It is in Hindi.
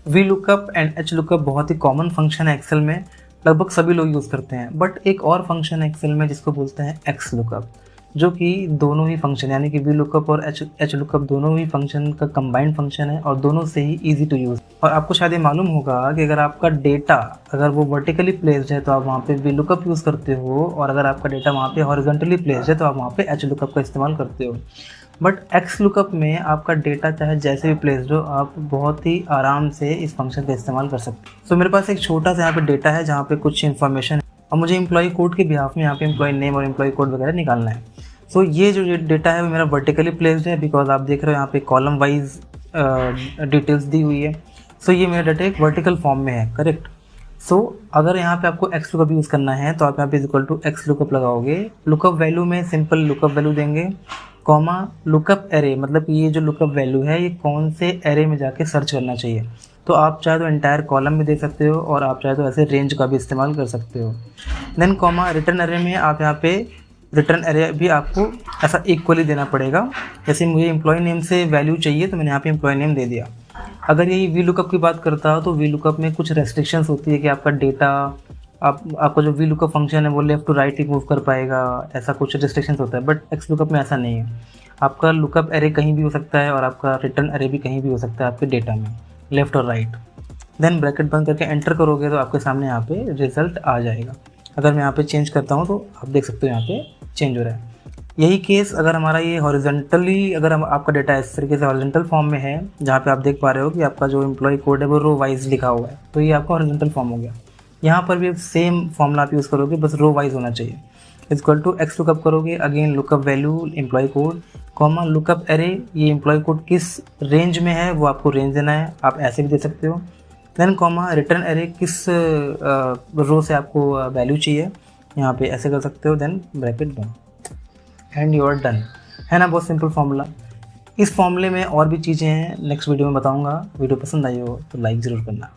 V lookup and H lookup बहुत ही कॉमन फंक्शन है एक्सेल में, लगभग सभी लोग यूज़ करते हैं। बट एक और फंक्शन है एक्सेल में जिसको बोलते हैं एक्स लुकअप, जो कि दोनों ही फंक्शन यानी कि वी लुकअप और एच लुकअप दोनों ही फंक्शन का कंबाइंड फंक्शन है और दोनों से ही ईजी टू यूज़। और आपको शायद ये मालूम होगा कि अगर आपका डेटा अगर वो वर्टिकली प्लेस्ड है तो आप वहाँ पे वी लुकअप यूज़ करते हो, और अगर आपका डेटा वहाँ पे हॉरिजॉन्टली प्लेस्ड है तो आप वहाँ पे एच लुकअप का इस्तेमाल करते हो। बट एक्स लुकअप में आपका डेटा चाहे जैसे भी प्लेस्ड हो, आप बहुत ही आराम से इस फंक्शन का इस्तेमाल कर सकते हो। सो मेरे पास एक छोटा सा यहाँ पे डेटा है जहाँ पे कुछ इन्फॉर्मेशन है और मुझे एम्प्लॉय कोड के बिहाफ में यहाँ पे एम्प्लॉय नेम और एम्प्लॉय कोड वगैरह निकालना है। सो ये जो डेटा है वो मेरा वर्टिकली प्लेस्ड है, बिकॉज आप देख रहे हो यहाँ पे कॉलम वाइज डिटेल्स दी हुई है। सो ये मेरा डाटा एक वर्टिकल फॉर्म में है, करेक्ट। सो अगर यहाँ पे आपको एक्स लुकअप यूज़ करना है तो आप यहाँ पे इक्वल टू एक्स लुकअप लगाओगे। लुकअप वैल्यू में सिंपल लुकअप वैल्यू देंगे, कॉमा लुकअप एरे, मतलब कि ये जो लुकअप वैल्यू है ये कौन से एरे में जाके सर्च करना चाहिए। तो आप चाहे तो एंटायर कॉलम में दे सकते हो और आप चाहे तो ऐसे रेंज का भी इस्तेमाल कर सकते हो। देन कॉमा रिटर्न एरे में आप यहाँ पे रिटर्न एरे भी आपको ऐसा इक्वली देना पड़ेगा। जैसे मुझे एम्प्लॉय नेम से वैल्यू चाहिए तो मैंने यहाँ पे एम्प्लॉय नेम दे दिया। अगर यही वी लुकअप की बात करता हो तो वी लुकअप में कुछ रेस्ट्रिक्शंस होती है कि आपका डेटा आपका जो वी लुकअप फंक्शन है वो लेफ्ट टू राइट ही मूव कर पाएगा, ऐसा कुछ रिस्ट्रिक्शंस होता है। बट एक्स लुकअप में ऐसा नहीं है, आपका लुकअप एरे कहीं भी हो सकता है और आपका रिटर्न एरे भी कहीं भी हो सकता है आपके डेटा में, लेफ्ट और राइट। देन ब्रैकेट बंद करके एंटर करोगे तो आपके सामने यहाँ पे रिजल्ट आ जाएगा। अगर मैं यहाँ पे चेंज करता हूँ तो आप देख सकते हो यहाँ पे चेंज हो रहा है। यही केस अगर हमारा ये हॉरिजॉन्टली अगर आपका डेटा इस तरीके से हॉरिजॉन्टल फॉर्म में है, जहाँ पे आप देख पा रहे हो कि आपका जो एम्प्लॉय कोड है वो रो वाइज लिखा हुआ है, तो ये आपका हॉरिजॉन्टल फॉर्म हो गया। यहाँ पर भी सेम फॉर्मूला आप यूज़ करोगे, बस रो वाइज होना चाहिए। इक्वल टू एक्स लुकअप करोगे, again lookup value employ code, comma lookup array, ये एम्प्लॉय कोड किस रेंज में है वो आपको रेंज देना है, आप ऐसे भी दे सकते हो। देन कॉमा रिटर्न एरे, किस रो से आपको वैल्यू चाहिए, यहाँ पे ऐसे कर सकते हो। देन ब्रैकेट बंद एंड यू आर डन। है ना, बहुत सिंपल फॉर्मूला। इस फॉर्मूले में और भी चीज़ें हैं, नेक्स्ट वीडियो में बताऊँगा। वीडियो पसंद आई हो तो लाइक ज़रूर करना।